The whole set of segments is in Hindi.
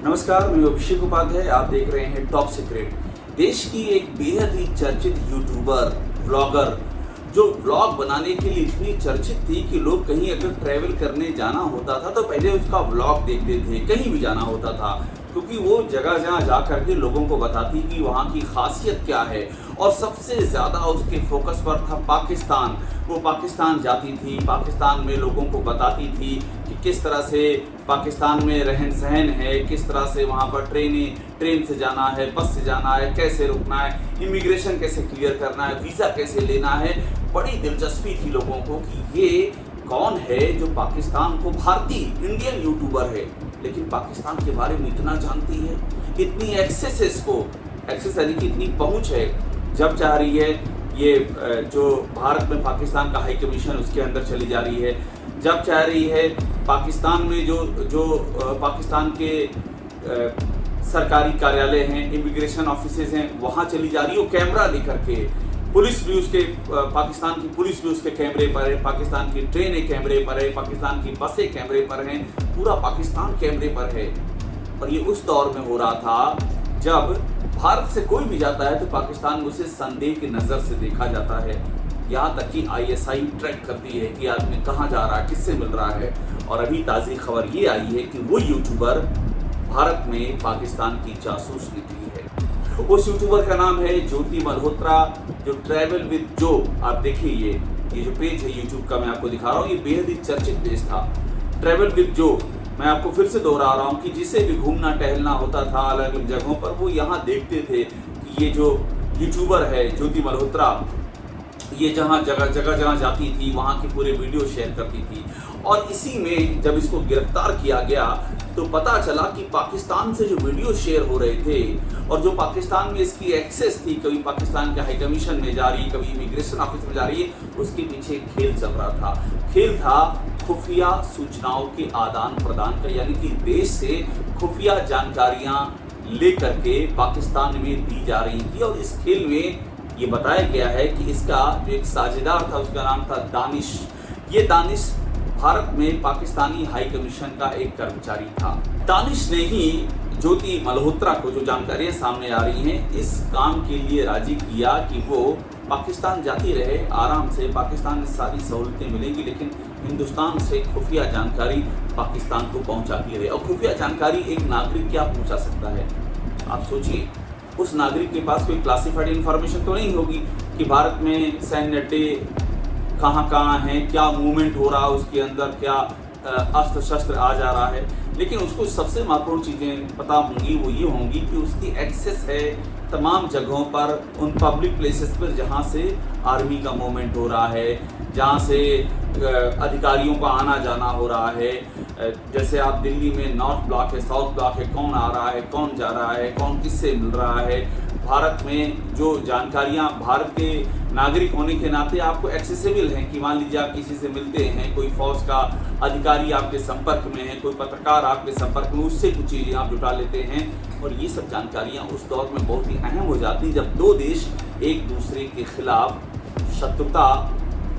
नमस्कार, मैं अभिषेक उपाध्याय। आप देख रहे हैं टॉप सीक्रेट। देश की एक बेहद ही चर्चित यूट्यूबर व्लॉगर जो व्लॉग बनाने के लिए इतनी चर्चित थी कि लोग कहीं अगर ट्रैवल करने जाना होता था तो पहले उसका व्लॉग देखते थे, कहीं भी जाना होता था, क्योंकि वो जगह जहाँ जा करके लोगों को बताती कि वहाँ की खासियत क्या है। और सबसे ज़्यादा उसके फोकस पर था पाकिस्तान। वो पाकिस्तान जाती थी, पाकिस्तान में लोगों को बताती थी कि किस तरह से पाकिस्तान में रहन सहन है, किस तरह से वहाँ पर ट्रेन से जाना है, बस से जाना है, कैसे रुकना है, इमिग्रेशन कैसे क्लियर करना है, वीज़ा कैसे लेना है। बड़ी दिलचस्पी थी लोगों को कि ये कौन है जो पाकिस्तान को, भारतीय इंडियन यूट्यूबर है लेकिन पाकिस्तान के बारे में इतना जानती है, इतनी एक्सेस है इसको, एक्सेस यानी कि इतनी पहुँच है। जब चाह रही है ये जो भारत में पाकिस्तान का हाई कमीशन उसके अंदर चली जा रही है, जब चाह रही है पाकिस्तान में जो पाकिस्तान के सरकारी कार्यालय हैं, इमिग्रेशन ऑफिसेज हैं, वहाँ चली जा रही है। वो कैमरा लेकर के, पुलिस भी उसके, पाकिस्तान की पुलिस भी उसके कैमरे पर है, पाकिस्तान की ट्रेनें कैमरे पर है, पाकिस्तान की बसें कैमरे पर हैं, पूरा पाकिस्तान कैमरे पर है। और ये उस दौर में हो रहा था जब भारत से कोई भी जाता है तो पाकिस्तान में उसे संदेह की नज़र से देखा जाता है। यहाँ तक कि ISI ट्रैक करती है कि आदमी कहाँ जा रहा है, किससे मिल रहा है। और अभी ताज़ी खबर ये आई है कि वो यूट्यूबर भारत में पाकिस्तान की जासूस निकली है। उस यूट्यूबर का नाम है ज्योति मल्होत्रा, जो ट्रैवल विद जो, आप देखिए ये जो पेज है यूट्यूब का मैं आपको दिखा रहा हूँ, ये बेहद ही चर्चित पेज था, ट्रैवल विद जो। मैं आपको फिर से दोहरा रहा हूँ कि जिसे भी घूमना टहलना होता था अलग अलग जगहों पर, वो यहाँ देखते थे कि ये जो यूट्यूबर है ज्योति मल्होत्रा, ये जहाँ जगह जाती थी वहाँ की पूरे वीडियो शेयर करती थी। और इसी में जब इसको गिरफ्तार किया गया तो पता चला कि पाकिस्तान से जो वीडियो शेयर हो रहे थे और जो पाकिस्तान में इसकी एक्सेस थी, कभी पाकिस्तान के हाई कमीशन में जा रही, कभी इमिग्रेशन ऑफिस में जा रही है, उसके पीछे खेल चल रहा था। खेल था खुफिया सूचनाओं के आदान प्रदान का, यानी कि देश से खुफिया जानकारियां लेकर के पाकिस्तान में दी जा रही थी। और इस खेल में ये बताया गया है कि इसका जो एक साझेदार था उसका नाम था दानिश। ये दानिश भारत में पाकिस्तानी हाई कमीशन का एक कर्मचारी था। दानिश ने ही ज्योति मल्होत्रा को, जो जानकारियां सामने आ रही हैं, इस काम के लिए राजी किया कि वो पाकिस्तान जाती रहे आराम से, पाकिस्तान में सारी सहूलतें मिलेंगी, लेकिन हिंदुस्तान से खुफिया जानकारी पाकिस्तान को पहुंचाती रहे। और खुफिया जानकारी एक नागरिक क्या पहुंचा सकता है, आप सोचिए। उस नागरिक के पास कोई क्लासिफाइड इंफॉर्मेशन तो नहीं होगी कि भारत में सैन्य अड्डे कहाँ हैं, क्या मूवमेंट हो रहा है उसके अंदर, क्या अस्त्र शस्त्र आ जा रहा है। लेकिन उसको सबसे महत्वपूर्ण चीज़ें पता होंगी, वो ये होंगी कि उसकी एक्सेस है तमाम जगहों पर, उन पब्लिक प्लेसेस पर जहाँ से आर्मी का मूवमेंट हो रहा है, जहाँ से अधिकारियों का आना जाना हो रहा है। जैसे आप दिल्ली में नॉर्थ ब्लॉक है, साउथ ब्लॉक है, कौन आ रहा है, कौन जा रहा है, कौन किससे मिल रहा है। भारत में जो जानकारियाँ भारत के नागरिक होने के नाते आपको एक्सेसिबल हैं कि मान लीजिए आप किसी से मिलते हैं, कोई फौज का अधिकारी आपके संपर्क में है, कोई पत्रकार आपके संपर्क में, उससे कुछ चीज़ें आप जुटा लेते हैं। और ये सब जानकारियाँ उस दौर में बहुत ही अहम हो जाती हैं जब दो देश एक दूसरे के खिलाफ शत्रुता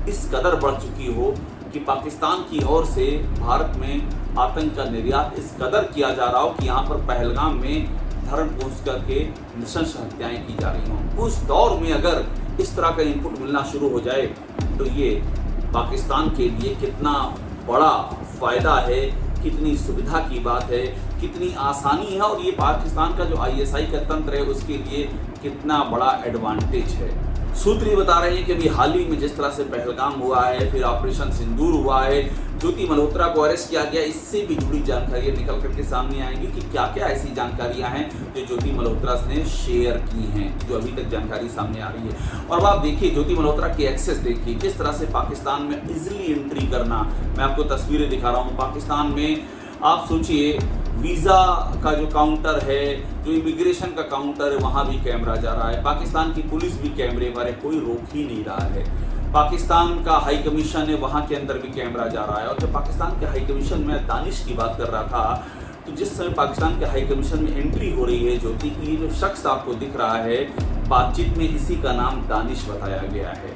इस कदर बढ़ चुकी हो कि पाकिस्तान की ओर से भारत में आतंक का निर्यात इस कदर किया जा रहा हो कि यहाँ पर पहलगाम में धर्म पूछ करके नृशंस हत्याएं की जा रही हों। उस दौर में अगर इस तरह का इनपुट मिलना शुरू हो जाए तो ये पाकिस्तान के लिए कितना बड़ा फ़ायदा है, कितनी सुविधा की बात है, कितनी आसानी है। और ये पाकिस्तान का जो ISI का तंत्र है उसके लिए कितना बड़ा एडवांटेज है। सूत्र ये बता रहे हैं कि अभी हाल ही में जिस तरह से पहलगाम हुआ है, फिर ऑपरेशन सिंदूर हुआ है, ज्योति मल्होत्रा को अरेस्ट किया गया, इससे भी जुड़ी जानकारियां निकल करके सामने आएंगी कि क्या क्या ऐसी जानकारियां हैं जो ज्योति मल्होत्रा ने शेयर की हैं, जो अभी तक जानकारी सामने आ रही है। और अब आप देखिए ज्योति मल्होत्रा की एक्सेस देखिए, किस तरह से पाकिस्तान में इजिली एंट्री करना। मैं आपको तस्वीरें दिखा रहा हूँ पाकिस्तान में। आप सोचिए वीज़ा का जो काउंटर है, जो इमिग्रेशन का काउंटर है, वहाँ भी कैमरा जा रहा है, पाकिस्तान की पुलिस भी कैमरे पर है, कोई रोक ही नहीं रहा है। पाकिस्तान का हाई कमीशन है, वहाँ के अंदर भी कैमरा जा रहा है। और जब पाकिस्तान के हाई कमीशन में दानिश की बात कर रहा था, तो जिस समय पाकिस्तान के हाई कमीशन में एंट्री हो रही है ज्योति की, जो शख्स आपको दिख रहा है बातचीत में, इसी का नाम दानिश बताया गया है।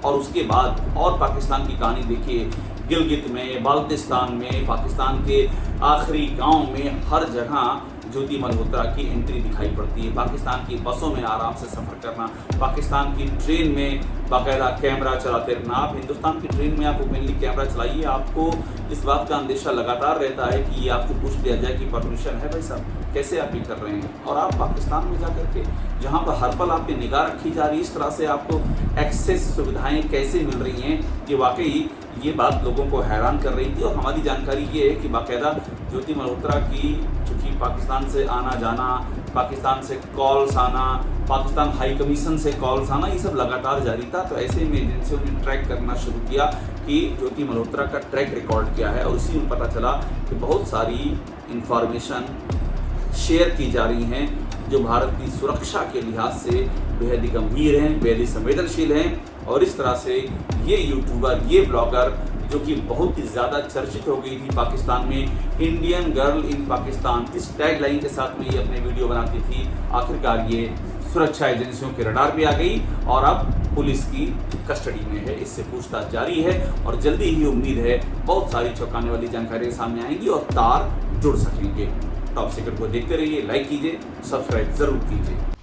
और उसके बाद और पाकिस्तान की कहानी देखिए, गिलगित में, बाल्टिस्तान में, पाकिस्तान के आखिरी गांव में, हर जगह ज्योति मल्होत्रा की एंट्री दिखाई पड़ती है। पाकिस्तान की बसों में आराम से सफ़र करना, पाकिस्तान की ट्रेन में बाकायदा कैमरा चलाते रहना। आप हिंदुस्तान की ट्रेन में आप ओपनली कैमरा चलाइए, आपको इस बात का अंदेशा लगातार रहता है कि ये आपसे पूछ लिया जाए कि परमिशन है भाई साहब, कैसे आप ये कर रहे हैं। और आप पाकिस्तान में जाकर के जहाँ पर हर पल आपकी निगाह रखी जा रही है, इस तरह से आपको एक्सेस सुविधाएं कैसे मिल रही हैं, कि वाकई ये बात लोगों को हैरान कर रही थी। और हमारी जानकारी ये है कि बाकायदा ज्योति मल्होत्रा की चूँकि पाकिस्तान से आना जाना, पाकिस्तान से कॉल्स आना, पाकिस्तान हाई कमीशन से कॉल्स आना, ये सब लगातार जारी था। तो ऐसे में एजेंसियों ने ट्रैक करना शुरू किया कि ज्योति मल्होत्रा का ट्रैक रिकॉर्ड किया है, और उसी में पता चला कि बहुत सारी इंफॉर्मेशन शेयर की जा रही हैं जो भारत की सुरक्षा के लिहाज से बेहद ही गंभीर हैं, बेहद ही संवेदनशील हैं। और इस तरह से ये यूट्यूबर, ये ब्लॉगर जो कि बहुत ही ज़्यादा चर्चित हो गई थी पाकिस्तान में, इंडियन गर्ल इन पाकिस्तान, इस टैगलाइन के साथ में ये अपने वीडियो बनाती थी, आखिरकार ये सुरक्षा एजेंसियों के रडार पे आ गई और अब पुलिस की कस्टडी में है। इससे पूछताछ जारी है और जल्दी ही उम्मीद है बहुत सारी चौंकाने वाली जानकारी सामने आएंगी और तार जुड़ सकेंगे। टॉप सीक्रेट को देखते रहिए, लाइक कीजिए, सब्सक्राइब जरूर कीजिए।